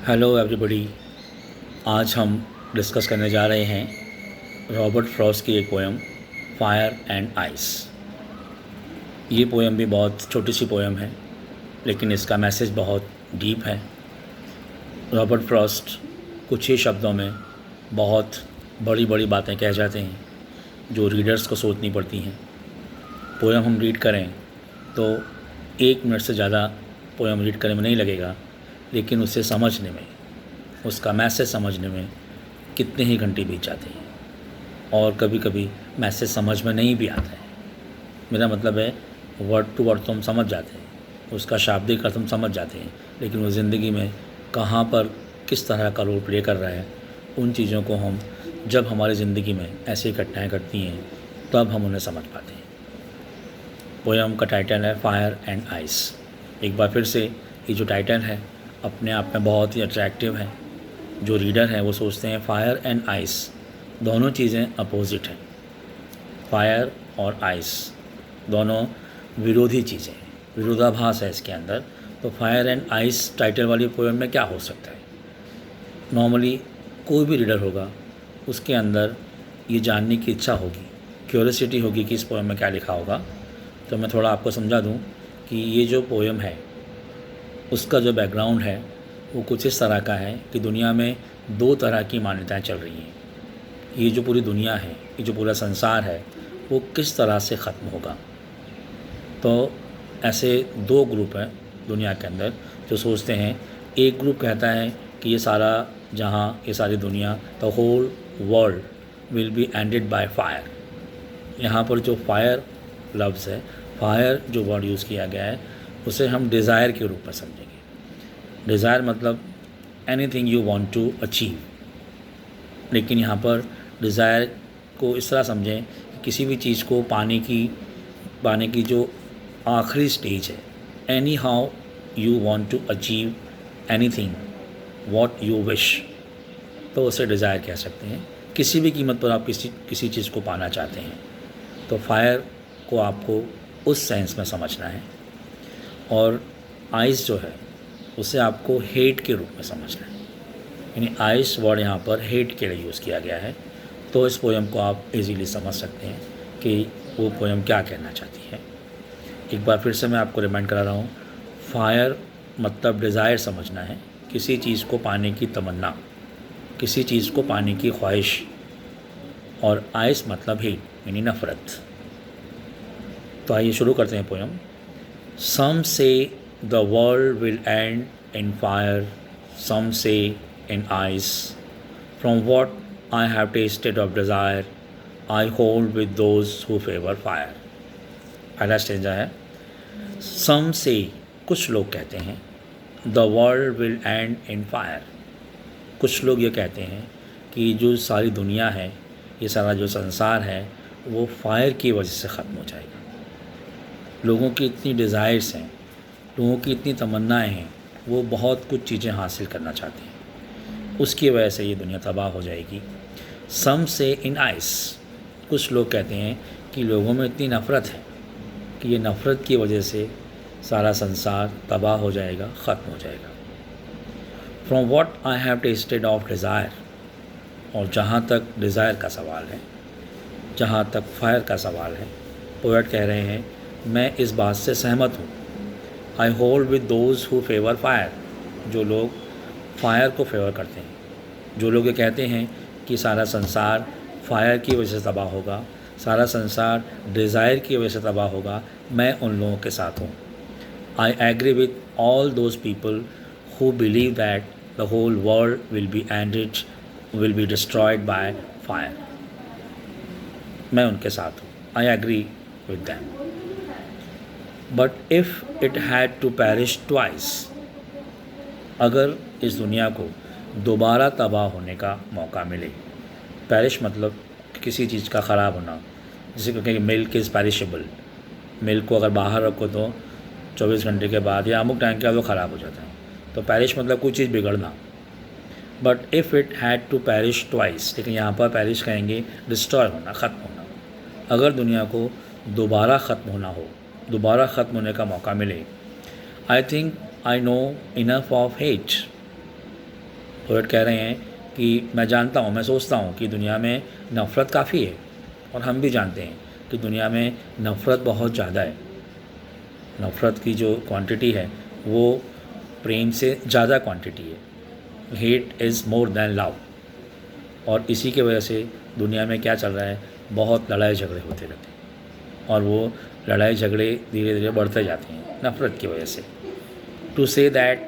Hello everybody. आज हम discuss करने जा रहे हैं रॉबर्ट फ्रॉस्ट की एक पोएम फायर एंड आइस। ये पोएम भी बहुत छोटी सी पोएम है, लेकिन इसका मैसेज बहुत डीप है। रॉबर्ट फ्रॉस्ट कुछ ही शब्दों में बहुत बड़ी बड़ी बातें कह जाते हैं जो रीडर्स को सोचनी पड़ती हैं। पोएम हम रीड करें तो 1 मिनट से ज़्यादा पोएम रीड करने में नहीं लगेगा, लेकिन उसे समझने में, उसका मैसेज समझने में कितने ही घंटे बीत जाते हैं। और कभी कभी मैसेज समझ में नहीं भी आता है। मेरा मतलब है वर्ड टू वर्ड तो हम समझ जाते हैं, उसका शाब्दिक अर्थ हम समझ जाते हैं, लेकिन वो ज़िंदगी में कहाँ पर किस तरह का रोल प्ले कर रहा है, उन चीज़ों को हम जब हमारी ज़िंदगी में ऐसी घटनाएँ घटती हैं तब हम उन्हें समझ पाते हैं। पोएम का टाइटल है फायर एंड आइस। एक बार फिर से ये जो टाइटल है अपने आप में बहुत ही अट्रैक्टिव है। जो रीडर हैं वो सोचते हैं फायर एंड आइस दोनों चीज़ें अपोजिट हैं। फायर और आइस दोनों विरोधी चीज़ें, विरोधाभास है इसके अंदर। तो फायर एंड आइस टाइटल वाली पोएम में क्या हो सकता है? नॉर्मली कोई भी रीडर होगा उसके अंदर ये जानने की इच्छा होगी, क्यूरियोसिटी होगी कि इस पोएम में क्या लिखा होगा। तो मैं थोड़ा आपको समझा दूँ कि ये जो पोएम है उसका जो बैकग्राउंड है वो कुछ इस तरह का है कि दुनिया में 2 तरह की मान्यताएं चल रही हैं। ये जो पूरी दुनिया है, ये जो पूरा संसार है, वो किस तरह से ख़त्म होगा। तो ऐसे 2 ग्रुप हैं दुनिया के अंदर जो सोचते हैं। एक ग्रुप कहता है कि ये सारा जहाँ, ये सारी दुनिया, the whole world will be ended by fire. यहाँ पर जो फायर लफ्ज़ है, फायर जो वर्ड यूज़ किया गया है, उसे हम डिज़ायर के रूप में समझेंगे। डिज़ायर मतलब anything you want to achieve. लेकिन यहाँ पर डिज़ायर को इस तरह समझें कि किसी भी चीज़ को पाने की जो आखिरी स्टेज है। Anyhow you want to achieve anything what you wish, तो उसे डिज़ायर कह सकते हैं। किसी भी कीमत पर आप किसी चीज़ को पाना चाहते हैं, तो फायर को आपको उस सेंस में समझना है। और आइस जो है उसे आपको हेट के रूप में समझना है। यानी आइस वर्ड यहाँ पर हेट के लिए यूज़ किया गया है। तो इस पोएम को आप इजीली समझ सकते हैं कि वो पोएम क्या कहना चाहती है। एक बार फिर से मैं आपको रिमाइंड करा रहा हूँ, फायर मतलब डिज़ायर समझना है, किसी चीज़ को पाने की तमन्ना, किसी चीज़ को पाने की ख्वाहिश। और आइस मतलब हेट यानी नफ़रत। तो आइए शुरू करते हैं poem. Some say the world will end in fire, some say in ice. From what I have tasted of desire, I hold with those who favor fire. पहला स्टेंजा है। Some say, कुछ लोग कहते हैं, the world will end in fire. कुछ लोग ये कहते हैं कि जो सारी दुनिया है, ये सारा जो संसार है, वो फायर की वजह से ख़त्म हो जाएगा। लोगों की इतनी डिज़ायर्स हैं, लोगों की इतनी तमन्नाएं हैं, वो बहुत कुछ चीज़ें हासिल करना चाहते हैं, उसकी वजह से ये दुनिया तबाह हो जाएगी। सम से इन आइस, कुछ लोग कहते हैं कि लोगों में इतनी नफ़रत है कि ये नफ़रत की वजह से सारा संसार तबाह हो जाएगा, ख़त्म हो जाएगा। From what I have tested of desire, और जहाँ तक डिज़ायर का सवाल है, जहाँ तक फायर का सवाल है, पोएट कह रहे हैं मैं इस बात से सहमत हूँ। I hold with those who favour fire, जो लोग फायर को फेवर करते हैं, जो लोग ये कहते हैं कि सारा संसार फायर की वजह से तबाह होगा, सारा संसार डिज़ायर की वजह से तबाह होगा, मैं उन लोगों के साथ हूँ। I agree with all those people who believe that the whole world will be destroyed by fire. मैं उनके साथ हूँ, I agree with them. But if it had to perish twice, अगर इस दुनिया को दोबारा तबाह होने का मौका मिले। पैरिश मतलब किसी चीज़ का ख़राब होना, जैसे क्योंकि मिल्क इज़ पैरिशेबल, मिल्क को अगर बाहर रखो तो 24 घंटे के बाद या अमुक टाइम के बाद वो ख़राब हो जाता है। तो पैरिश मतलब कोई चीज़ बिगड़ना। But if it had to perish twice, लेकिन यहाँ पर पैरिश कहेंगे डिस्ट्रॉय होना, ख़त्म होना। अगर दुनिया को दोबारा ख़त्म होना हो, दोबारा ख़त्म होने का मौका मिले, I think I know enough of hate, poet कह रहे हैं कि मैं जानता हूँ, मैं सोचता हूँ कि दुनिया में नफ़रत काफ़ी है, और हम भी जानते हैं कि दुनिया में नफ़रत बहुत ज़्यादा है। नफ़रत की जो क्वांटिटी है वो प्रेम से ज़्यादा क्वांटिटी है। Hate is more than love. और इसी की वजह से दुनिया में क्या चल रहा है, बहुत लड़ाई झगड़े होते रहते हैं, और वो लड़ाई झगड़े धीरे धीरे बढ़ते जाते हैं नफ़रत की वजह से। To say that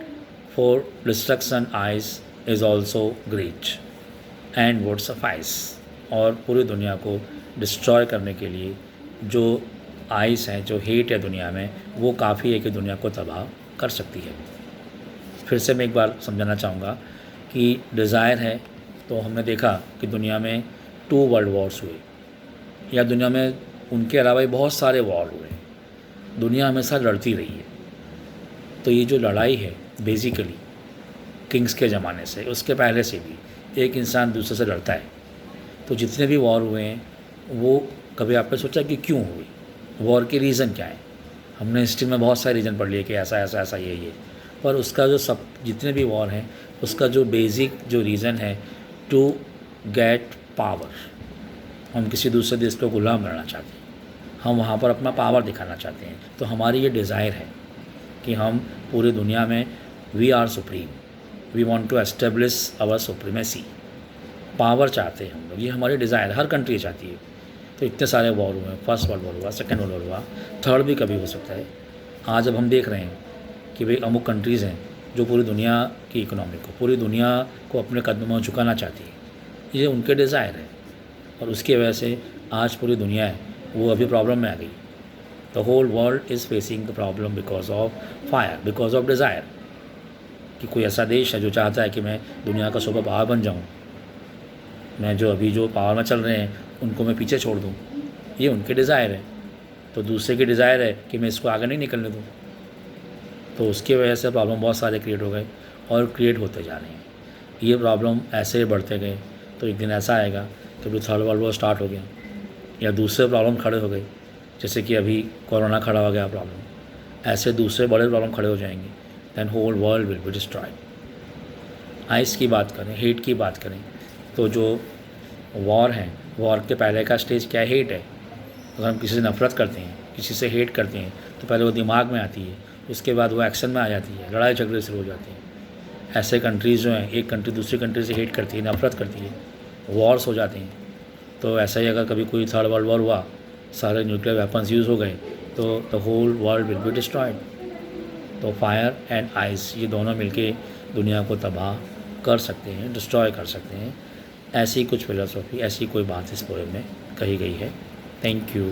for destruction ice is also great and would suffice. और पूरी दुनिया को डिस्ट्रॉय करने के लिए जो आइस है, जो हेट है दुनिया में, वो काफ़ी है कि दुनिया को तबाह कर सकती है। फिर से मैं एक बार समझाना चाहूँगा कि डिज़ायर है तो हमने देखा कि दुनिया में 2 वर्ल्ड वॉर्स हुए, या दुनिया में उनके अलावा भी बहुत सारे वॉर हुए। दुनिया हमेशा लड़ती रही है। तो ये जो लड़ाई है बेसिकली किंग्स के ज़माने से, उसके पहले से भी एक इंसान दूसरे से लड़ता है। तो जितने भी वॉर हुए हैं वो कभी आपने सोचा कि क्यों हुए, वॉर के रीज़न क्या है? हमने हिस्ट्री में बहुत सारे रीज़न पढ़ लिए कि ऐसा ऐसा ऐसा ये, पर उसका जो सब जितने भी वॉर हैं उसका जो बेसिक जो रीज़न है, टू गेट पावर। हम किसी दूसरे देश को गुलाम बनाना चाहते हैं, हम वहाँ पर अपना पावर दिखाना चाहते हैं। तो हमारी ये डिज़ायर है कि हम पूरी दुनिया में we are supreme, we want to establish our supremacy. Power चाहते हैं हम लोग, ये हमारी डिज़ायर हर कंट्री चाहती है। तो इतने सारे वॉर हुए, फर्स्ट वर्ल्ड वॉर हुआ, सेकेंड वर्ल्ड वॉर हुआ, थर्ड भी कभी हो सकता है। आज अब हम देख रहे हैं कि भाई अमुक कंट्रीज़ हैं जो पूरी दुनिया की इकोनॉमी को, पूरी दुनिया को अपने कदमों में झुकाना चाहती है। ये उनके डिज़ायर है, और उसकी वजह से आज पूरी दुनिया है वो अभी प्रॉब्लम में आ गई। The whole world is facing the problem because of fire, because of desire. कि कोई ऐसा देश है जो चाहता है कि मैं दुनिया का सुपर पावर बन जाऊँ, मैं जो अभी जो पावर में चल रहे हैं उनको मैं पीछे छोड़ दूँ, ये उनके डिज़ायर है। तो दूसरे की डिज़ायर है कि मैं इसको आगे नहीं निकलने दूँ। तो उसकी वजह से प्रॉब्लम बहुत सारे क्रिएट हो गए और क्रिएट होते जा रहे हैं। ये प्रॉब्लम ऐसे ही बढ़ते गए तो एक दिन ऐसा आएगा कि अभी थर्ड वर्ल्ड वॉर स्टार्ट हो गया, या दूसरे प्रॉब्लम खड़े हो गए, जैसे कि अभी कोरोना खड़ा हो गया प्रॉब्लम, ऐसे दूसरे बड़े प्रॉब्लम खड़े हो जाएंगे। Then whole world will be destroyed. Ice की बात करें, हेट की बात करें, तो जो वॉर है, वॉर के पहले का स्टेज क्या है? हेट है। अगर हम किसी से नफ़रत करते हैं, किसी से हेट करते हैं, तो पहले वो दिमाग में आती है, उसके बाद वो एक्शन में आ जाती है, लड़ाई झगड़े शुरू हो जाते हैं। ऐसे कंट्रीज़ जो हैं, एक कंट्री दूसरी कंट्री से हेट करती है, नफ़रत करती है, वॉर्स हो जाते हैं। तो ऐसा ही अगर कभी कोई थर्ड वर्ल्ड वॉर हुआ, सारे न्यूक्लियर वेपन्स यूज़ हो गए, तो the whole world will be destroyed. तो फायर एंड आइस ये दोनों मिलके दुनिया को तबाह कर सकते हैं, डिस्ट्रॉय कर सकते हैं। ऐसी कुछ फ़िलोसॉफ़ी, ऐसी कोई बात इस पोएम में कही गई है। Thank you.